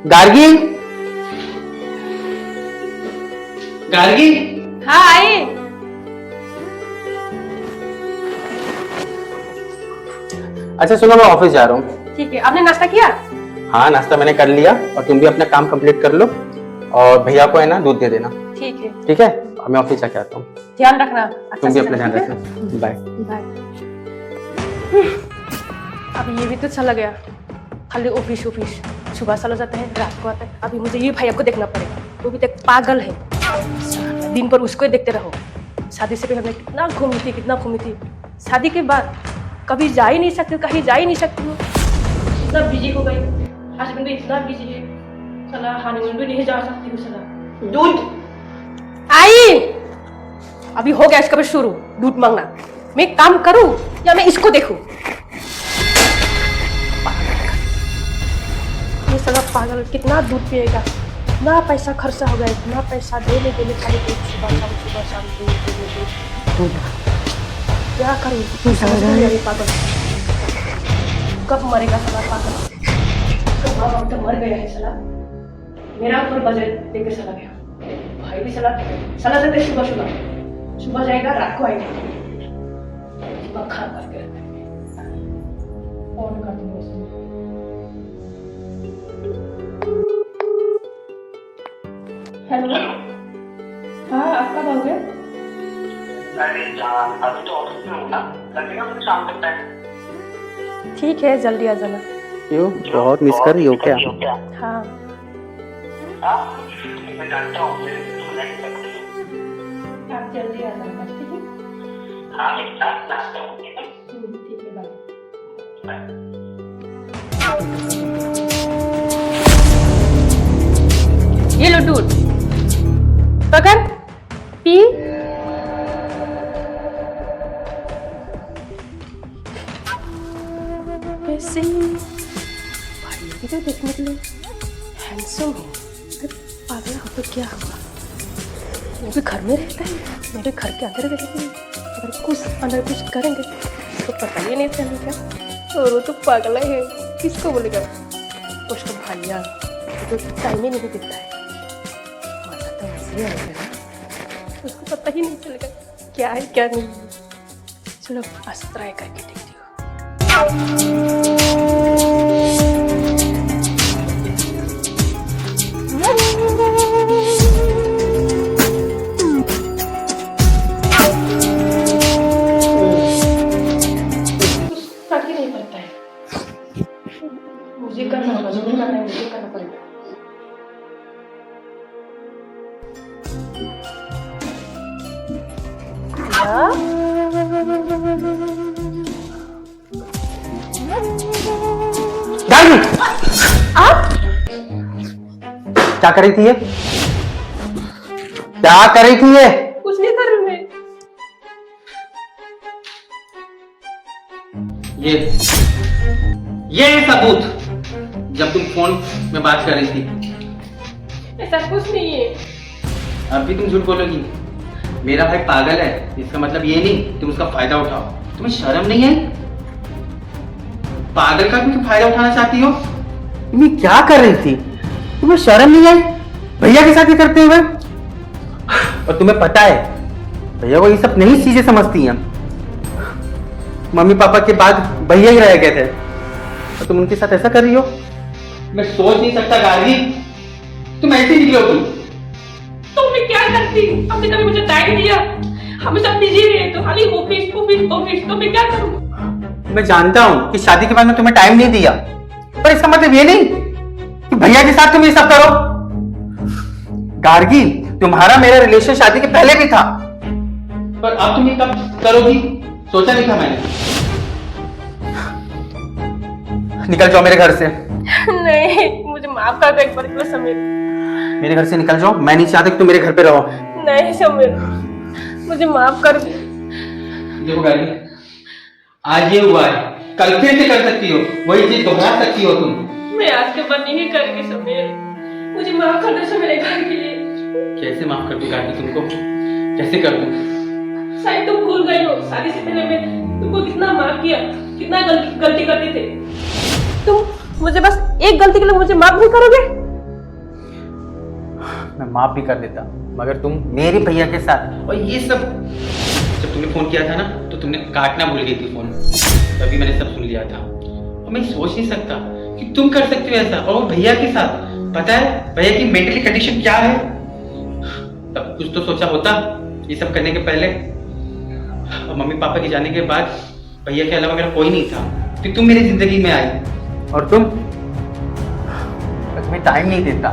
गार्गी, गार्गी। हाँ आए। अच्छा सुनो, मैं ऑफिस जा रहा हूँ। ठीक है, आपने नाश्ता किया? हाँ नाश्ता मैंने कर लिया, और तुम भी अपना काम कंप्लीट कर लो, और भैया को है ना दूध दे देना। ठीक है। ठीक है, अब मैं ऑफिस जाके आता हूँ। ध्यान रखना। तुम भी से अपना ध्यान जाना, ठीक रखना। बाय। है? बाय। अब ये भी तो चला गया, खाली ऑफिस ऑफिस। सुबह चला जाता है, रात को आता है। अभी मुझे ये भैया को देखना पड़ेगा, वो भी तक पागल है। दिन भर उसको ही देखते रहो। शादी से पहले मैं कितना घूमी थी, कितना घूमी थी। शादी के बाद कभी जा ही नहीं सकती, कहीं जा ही नहीं सकती हूँ। इतना बिजी हो गई, हस्बैंड भी इतना बिजी है, चला हनीमून भी नहीं जा सकती हूँ। चला दूध आई, अभी हो गया इसका भी शुरू दूध मांगना। मैं काम करूं या मैं इसको देखूं? ये साला पागल कितना दूध पिएगा, इतना पैसा खर्चा हो गया, इतना पैसा देने के लिए खाली दूध सुबह शाम दूध। क्या करूं समझ नहीं आ रही। पागल कब मरेगा साला पागल, कब माँ बाप तो मर गया है साला। मेरा ऊपर बजट देकर चला गया। भाई भी चला जाते सुबह जाएगा, रात को आएगा। दिमाग खराब करके रखा है। फोन कर दूंगा उसको। हेलो, हाँ आप कब आओगे? अरे जान, अभी तो ऑफिस में हूँ ना, लगेगा मुझे शाम तक टाइम। ठीक है, जल्दी आ जाना। क्यों, बहुत मिस कर रही हो क्या? हाँ मैं जानता हूँ, मैं तो नहीं सकती हूँ। आप जल्दी आ जाना, ठीक है? हाँ मैं नाश्ता हूँ, ठीक है? ठीक है, बाय। बाय। ये लो दूध, पकड़ पी। वैसे भाई भी तो देखने के लिए हैंडसम है। अरे पागल हो तो क्या हुआ, वो भी घर में रहता है, मेरे घर के अंदर रहते हैं। अगर कुछ करेंगे तो पता ही नहीं चलेगा। और वो तो पागल है, किसको बोलेगा उसको? भैया तो टाइम ही नहीं देता है। मजा तो ऐसे ही आएगा ना, उसको पता ही नहीं चलेगा क्या है क्या नहीं है। चलो आज ट्राई करके देखती हूँ। फर्क ही नहीं पड़ता है, मुझे करना होगा, जो करना है मुझे करना पड़ेगा। गार्गी, आप क्या कर रही थी ये? क्या कर रही थी ये? कुछ नहीं कर रही मैं। ये है सबूत, जब तुम फोन में बात कर रही थी। ऐसा कुछ नहीं है। अब भी तुम झूठ बोलोगी? मेरा भाई पागल है, इसका मतलब ये नहीं तुम उसका फायदा उठाओ। तुम्हें शर्म नहीं है? पागल का भी तुम फायदा उठाना चाहती हो? तुम ये क्या कर रही थी? तुम्हें शर्म नहीं आई भैया के साथ ये करते हुए? और तुम्हें पता है भैया को ये सब नहीं चीजें समझती हैं। मम्मी पापा के बाद भैया ही रह गए थे, और तुम उनके साथ ऐसा कर रही हो? मैं सोच नहीं सकता गार्गी, तुम ऐसी निकलोगी। तो मैं क्या करती? आपने कभी मुझे टाइम दिया? हमेशा बिजी रहे तो खाली ऑफिस ऑफिस ऑफिस, तो मैं क्या करूं? मैं जानता हूँ कि शादी के बाद में तुम्हें टाइम नहीं दिया, पर इसका मतलब ये नहीं कि भैया के साथ तुम ये सब करो। गार्गी, तुम्हारा मेरा रिलेशन शादी के पहले भी था, पर अब तुम ये कब करोगी सोचा नहीं था मैंने। निकल जाओ मेरे घर से। नहीं, मुझे माफ कर दो एक बार के लिए समीर। मेरे घर से निकल जाओ, मैं नहीं चाहता कि तुम मेरे घर पे रहो। नहीं समीर, मुझे माफ कर दो। देखो गार्गी, आज ये हुआ है, कल फिर से कर सकती हो, वही चीज दोहरा सकती हो तुम। मैं आज के बाद नहीं करूंगी समीर, मुझे माफ कर दो समीर एक बार के लिए। कैसे माफ कर दूं गार्गी तुमको? कैसे कर दूं? शायद तुम भूल गए हो, शादी से पहले मैं तुमको कितना माफ किया, कितना गलती करते थे तुम। मुझे बस एक गलती के लिए मुझे माफ नहीं करोगे? मैं माफ भी कर देता, मगर तुम मेरे भैया के साथ, और ये सब, जब तुमने फोन किया था ना तो तुमने काटना भूल गई थी फोन, तभी मैंने सब सुन लिया था। और मैं सोच नहीं सकता कि तुम कर सकते हो ऐसा, और वो भैया के साथ। पता है भैया की मेंटली कंडीशन क्या है? तब कुछ तो सोचा होता ये सब करने के पहले। और मम्मी पापा के जाने के बाद भैया के अलावा मेरा कोई नहीं था, फिर तुम मेरी जिंदगी में आई, और तुम तुम्हें टाइम नहीं देता,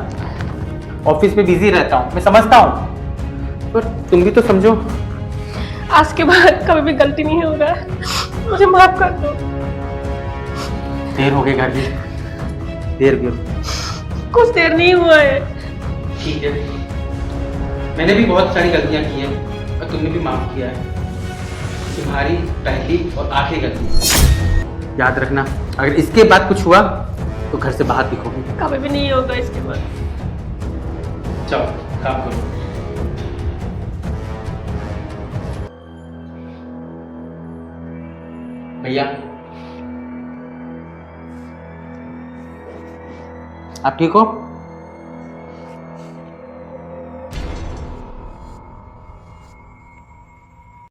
ऑफिस में बिजी रहता हूँ, मैं समझता हूँ, पर तुम भी तो समझो। आज के बाद कभी भी गलती नहीं होगा, मुझे माफ कर दो। देर हो गई घर भी, देर भी हो। कुछ देर नहीं हुआ है। ठीक है, मैंने भी बहुत सारी गलतियां की हैं और तुमने भी माफ किया है। तुम्हारी पहली और आखिरी गलती, याद रखना, अगर इसके बाद कुछ हुआ तो घर से बाहर दिखोगे। कभी भी नहीं होगा इसके बाद। चलो काम करो। भैया आप ठीक हो?